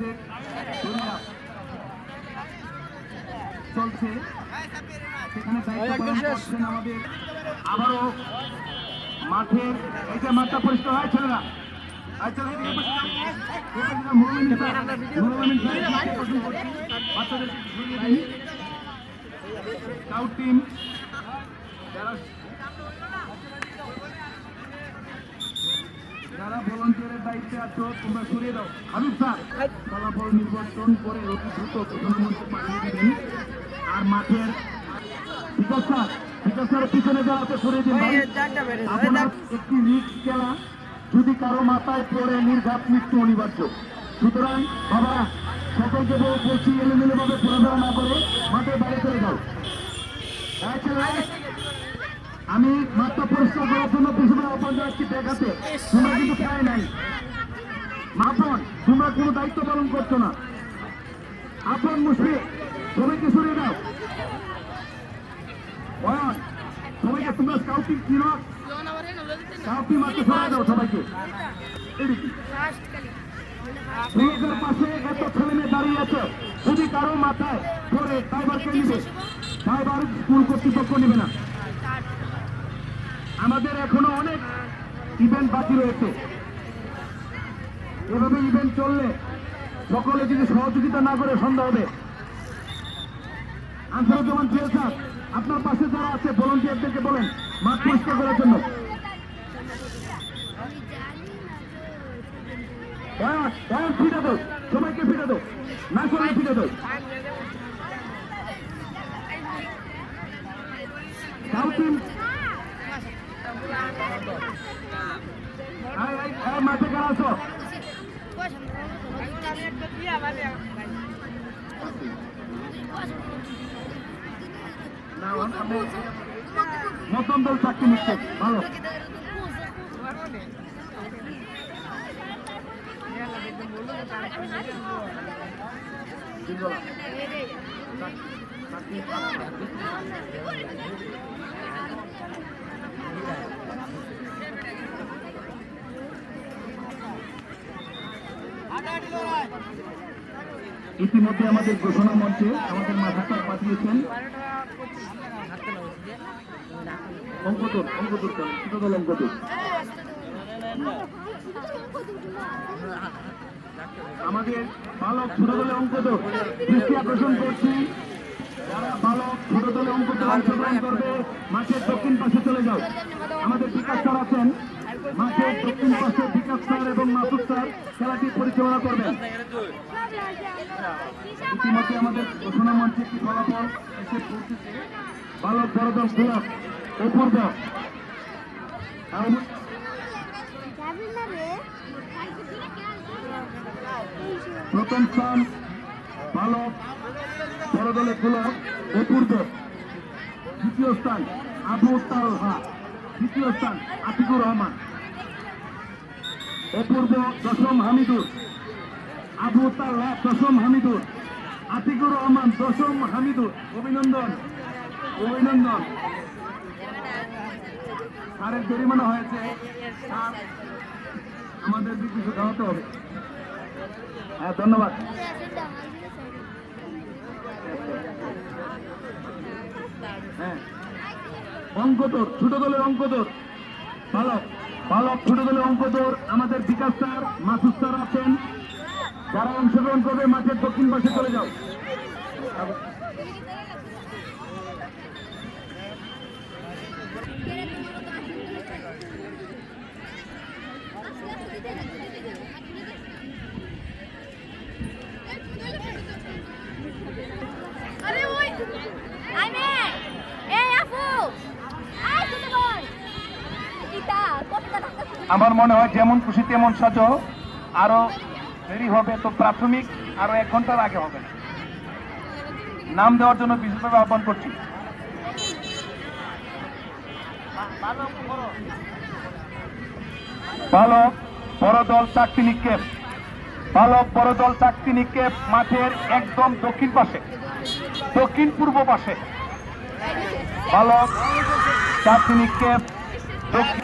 সাজেক চলছে, সেখানে দায়িত্ব পালন করছেন আমাদের। আবারও মাঠের এই যে মাঠটা পরিষ্কার হয় ছেলেরা, স্কাউট টিম যারা ভলান্টিয়ারের দায়িত্বে আছো তোমরা সরিয়ে দাও। হাবিব স্যার ফলাফল নির্বাচন করে অতি দ্রুত প্রধানমন্ত্রী পাঠিয়ে দিবেন। আর মাঠের বিকাশ স্যারের পিছনে যারা আছে সরিয়ে দিন। আপনার একটি রিস্ক খেলা, যদি কারো মাথায় পড়ে নির্ঘাত মৃত্যু অনিবার্য। সুতরাং বাবারা সকলকে বলছি এলোমেলো ভাবে ঘোরাফেরা না করে মাঠে বাইরে চলে যাও। আমি মাঠটা পরিষ্কার করার জন্য পিছনে আহ্বান জানাচ্ছি দেখাতে, তোমরা কিন্তু খায় নাই। মাপন তোমরা কোনো দায়িত্ব পালন করছো না। আপন মুশফিক সবাইকে সরিয়ে দাও। সবাইকে তোমরা স্কাউটিং কিনো, স্কাউটিং মাঠে সরিয়ে দাও সবাইকে। ব্রিজের পাশে এত ছেলে মেয়ে দাঁড়িয়ে আছে, যদি কারো মাথায় পড়ে ড্রাইভার কে নিবে? ড্রাইভার স্কুল কর্তৃপক্ষ নিবে না। আমাদের এখনো অনেক ইভেন্ট বাকি রয়েছে। এভাবে ইভেন্ট চললে সকলে যদি সহযোগিতা না করে সন্ধ্যা হবে। আনসারুজ্জামান জেল স্যার আপনার পাশে যারা আছে ভলান্টিয়ারদেরকে বলেন মাঠ পরিষ্কার করার জন্য। ফিরে দাও, সবাইকে ফিরে দাও, না করলে ফিরে দাও। মাঠে কারা আছো? নতুন দল চাকরি নিচ্ছে, ভালো। ইতিমধ্যে আমাদের ঘোষণা মঞ্চে আমাদের মাথাটা পাঠিয়েছেন অঙ্কদর আমাদের বালক ছোট দলে অঙ্কদর দৃষ্টি আকর্ষণ করছি। যারা বালক ছোট দলে অঙ্কদর অংশগ্রহণ করবে মাঠের দক্ষিণ পাশে চলে যাও। আমাদের বিকাশ স্যার আছেন, মাঠের দক্ষিণ পাশে বিকাশ স্যার এবং মাসুদ স্যার খেলাটি পরিচালনা করবেন। ইতিমধ্যে আমাদের ঘোষণা মঞ্চে একটি ফলাফল এসে পৌঁছেছে। বালক বড়দল গোলাপ অপূর্ব প্রথম স্থান, বালক বড়দলে গোলাপ অপূর্ব। দ্বিতীয় স্থান আবু তালহা, তৃতীয় স্থান আতিকুর রহমান। অপূর্ব দশম হামিদুর, আবু তালহা দশম হামিদুর, আতিকুর রহমান দশম হামিদুর। অভিনন্দন, অভিনন্দন। স্যারের জরিমানা হয়েছে, আমাদের কিছু খাওয়াতে হবে। হ্যাঁ ধন্যবাদ। হ্যাঁ অঙ্কদর ছোট দলের অঙ্কদর বালক ছোট দলের অঙ্কদর আমাদের বিকাশ স্যার মাসুদ স্যার আছেন। যারা অংশগ্রহণ করবে মাঠের দক্ষিণ পাশে চলে যাও। আমার মনে হয় যেমন খুশি তেমন সাজো, আরো দেরি হবে তো প্রাথমিক আরো 1 ঘন্টার আগে হবে। নাম দেওয়ার জন্য বিশেষভাবে আহ্বান করছি। বালক বড় দল চাকরি নিক্ষেপ, বালক বড় দল চাকরি নিক্ষেপ মাঠের একদম দক্ষিণ পাশে, দক্ষিণ পূর্ব পাশে। বালক চাকরি নিক্ষেপ দক্ষিণ